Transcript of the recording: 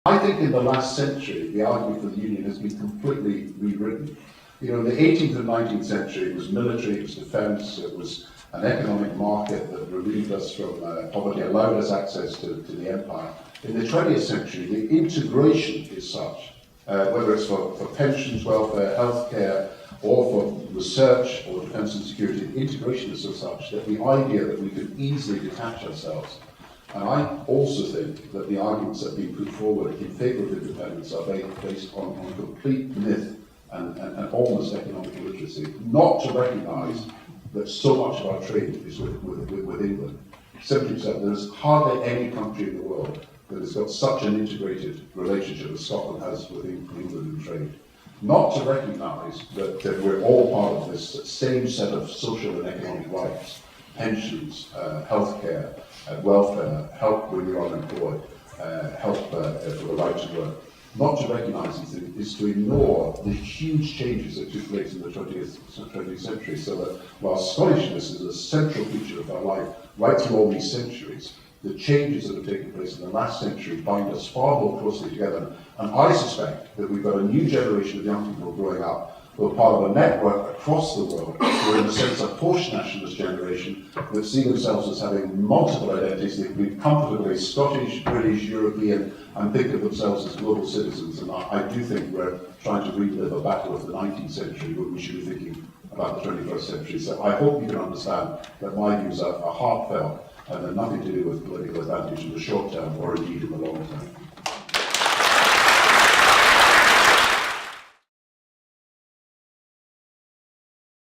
I think in the last century, the argument for the Union has been completely rewritten. You know, in the 18th and 19th century, it was military, it was defence, it was an economic market that relieved us from poverty, allowed us access to the empire. In the 20th century, the integration is such, whether it's for pensions, welfare, healthcare, or for research or defence and security, the integration is such that the idea that we can easily detach ourselves. And I also think that the arguments that have been put forward in favour of independence are based on complete myth and almost economic illiteracy, not to recognise that so much of our trade is with England. 70%, there's hardly any country in the world that has got such an integrated relationship as Scotland has with England in trade. Not to recognise that we're all part of this same set of social and economic rights, pensions, healthcare, welfare, help when you're unemployed, help for the right to work. Not to recognise these things is to ignore the huge changes that took place in the 20th century. So that while Scottishness is a central feature of our life right through all these centuries, the changes that have taken place in the last century bind us far more closely together. And I suspect that we've got a new generation of young people growing up who are part of a network across the world, who are in a sense a post-nationalist generation that see themselves as having multiple identities. They can be comfortably Scottish, British, European, and think of themselves as global citizens. And I do think we're trying to relive a battle of the 19th century when we should be thinking about the 21st century. So I hope you can understand that my views are heartfelt and they're nothing to do with political advantage in the short term or indeed in the long term.